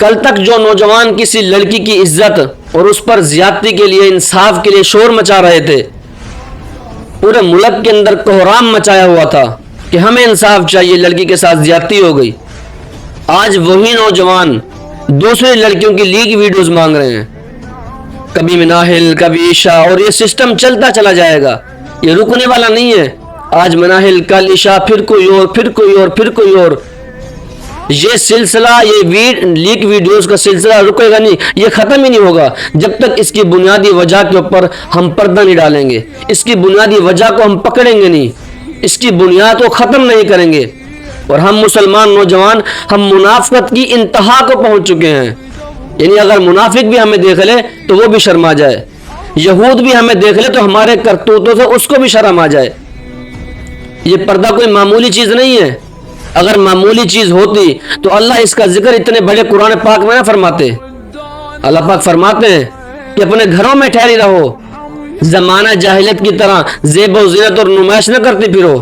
کل تک جو نوجوان کسی لڑکی کی عزت اور اس پر زیادتی کے لیے انصاف کے لیے شور مچا رہے تھے، پورے ملک کے اندر کوہرام مچایا ہوا تھا کہ ہمیں انصاف چاہیے، لڑکی کے ساتھ زیادتی ہو گئی، آج وہی نوجوان دوسری لڑکیوں کی لیک ویڈیوز مانگ رہے ہیں، کبھی مناحل کبھی عشاء، اور یہ سسٹم چلتا چلا جائے گا، یہ رکنے والا نہیں ہے۔ آج مناحل، کل عشاء، پھر کوئی اور، پھر کوئی اور، پھر کوئی اور، یہ سلسلہ، یہ لیک ویڈیوز کا سلسلہ رکے گا نہیں، یہ ختم ہی نہیں ہوگا جب تک اس کی بنیادی وجہ کے اوپر ہم پردہ نہیں ڈالیں گے، اس کی بنیادی وجہ کو ہم پکڑیں گے نہیں، اس کی بنیاد کو ختم نہیں کریں گے۔ اور ہم مسلمان نوجوان، ہم منافقت کی انتہا کو پہنچ چکے ہیں، یعنی اگر منافق بھی ہمیں دیکھ لے تو وہ بھی شرما جائے، یہود بھی ہمیں دیکھ لے تو ہمارے کرتوتوں سے اس کو بھی شرم آ جائے۔ یہ پردہ کوئی معمولی چیز نہیں ہے، اگر معمولی چیز ہوتی تو اللہ اس کا ذکر اتنے بڑے قرآن پاک میں نہ فرماتے۔ اللہ پاک فرماتے ہیں کہ اپنے گھروں میں ٹھہری رہو، زمانہ جاہلیت کی طرح زیب و زینت اور نمائش نہ کرتی پھرو۔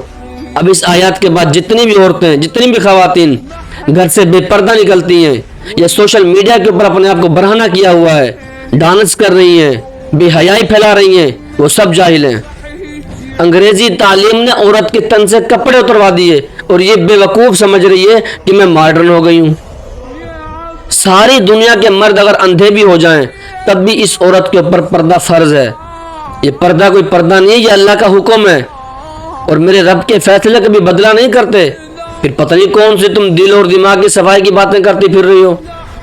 اب اس آیات کے بعد جتنی بھی عورتیں، جتنی بھی خواتین گھر سے بے پردہ نکلتی ہیں یا سوشل میڈیا کے اوپر اپنے آپ کو برہنہ کیا ہوا ہے، ڈانس کر رہی ہیں، بے حیائی پھیلا رہی ہیں، وہ سب جاہل ہیں۔ انگریزی تعلیم نے عورت کے تن سے کپڑے اتروا دیے اور یہ بے وقوف سمجھ رہی ہے کہ میں ماڈرن ہو گئی ہوں۔ ساری دنیا کے مرد اگر اندھے بھی ہو جائیں تب بھی اس عورت کے اوپر پردہ فرض ہے۔ یہ پردہ کوئی پردہ نہیں ہے، یہ اللہ کا حکم ہے، اور میرے رب کے فیصلے کبھی بدلہ نہیں کرتے۔ پھر پتہ نہیں کون سی تم دل اور دماغ کی صفائی کی باتیں کرتی پھر رہی ہو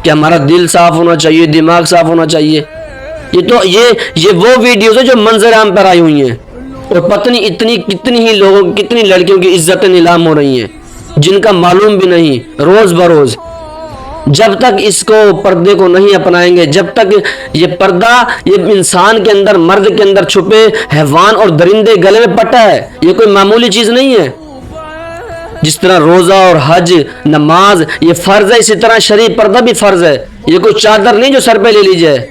کہ ہمارا دل صاف ہونا چاہیے، دماغ صاف ہونا چاہیے۔ یہ وہ ویڈیوز ہیں جو منظر عام پر آئی ہوئی ہیں، اور پتہ نہیں کتنی ہی لوگوں، کتنی لڑکیوں کی عزتیں نیلام ہو رہی ہیں جن کا معلوم بھی نہیں، روز بروز۔ جب تک اس کو پردے کو نہیں اپنائیں گے، جب تک یہ پردہ یہ انسان کے اندر، مرد کے اندر چھپے حیوان اور درندے گلے میں پٹا ہے، یہ کوئی معمولی چیز نہیں ہے۔ جس طرح روزہ اور حج، نماز یہ فرض ہے، اسی طرح شرعی پردہ بھی فرض ہے، یہ کوئی چادر نہیں جو سر پہ لے لی جائے۔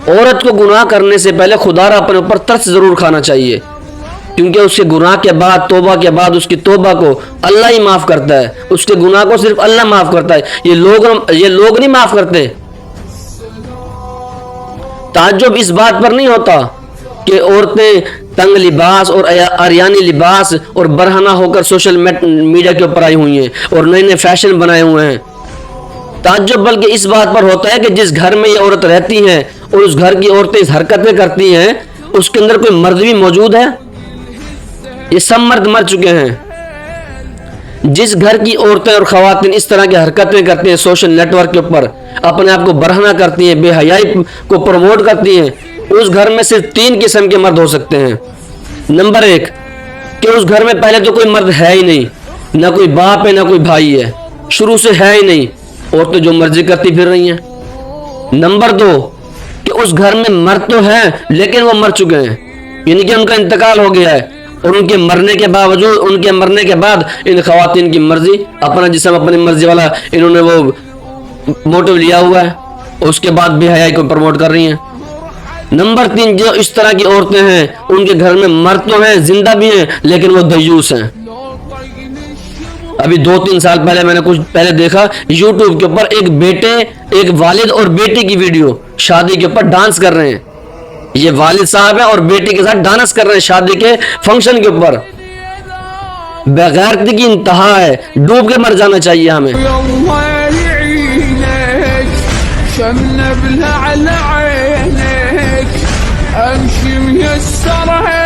عورت کو گناہ کرنے سے پہلے خدا را اپنے اوپر ترس ضرور کھانا چاہیے، کیونکہ اس کے گناہ کے بعد، توبہ کے بعد، اس کی توبہ کو اللہ ہی معاف کرتا ہے، اس کے گناہ کو صرف اللہ معاف کرتا ہے، یہ لوگ نہیں معاف کرتے۔ تعجب اس بات پر نہیں ہوتا کہ عورتیں تنگ لباس اور عریانی لباس اور برہنہ ہو کر سوشل میڈیا کے اوپر آئی ہوئی ہیں اور نئے نئے فیشن بنائے ہوئے ہیں۔ تعجب بلکہ اس بات پر ہوتا ہے کہ جس گھر میں یہ عورت رہتی ہیں اور اس گھر کی عورتیں اس حرکتیں کرتی ہیں، اس کے اندر کوئی مرد بھی موجود ہے؟ یہ سب مرد مر چکے ہیں۔ جس گھر کی عورتیں اور خواتین اس طرح کی حرکتیں کرتی ہیں، سوشل نیٹ ورک کے اوپر اپنے آپ کو برہنہ کرتی ہیں، بے حیائی کو پروموٹ کرتی ہیں، اس گھر میں صرف 3 قسم کے مرد ہو سکتے ہیں۔ نمبر 1 کہ اس گھر میں پہلے تو کوئی مرد ہے ہی نہیں، نہ کوئی باپ ہے نہ کوئی بھائی ہے، شروع سے ہے ہی نہیں، عورتیں جو مرضی کرتی پھر رہی ہیں۔ نمبر 2 کہ اس گھر میں مرد تو ہیں لیکن وہ مر چکے ہیں، یعنی کہ ان کا انتقال ہو گیا ہے، اور ان کے مرنے کے بعد ان خواتین کی مرضی، اپنا جسم اپنی مرضی والا انہوں نے وہ موٹو لیا ہوا ہے، اور اس کے بعد بے حیائی کو پروموٹ کر رہی ہیں۔ نمبر 3 جو اس طرح کی عورتیں ہیں، ان کے گھر میں مرد تو ہیں، زندہ بھی ہیں، لیکن وہ دیوس ہیں۔ ابھی 2-3 سال پہلے میں نے کچھ پہلے دیکھا یوٹیوب کے اوپر ایک والد اور بیٹی کی ویڈیو، شادی کے اوپر ڈانس کر رہے ہیں، یہ والد صاحب ہیں اور بیٹی کے ساتھ ڈانس کر رہے ہیں شادی کے فنکشن کے اوپر۔ بغیرتی کی انتہا ہے، ڈوب کے مر جانا چاہیے ہمیں۔ شمنا بلها على عينك امشي ميسرها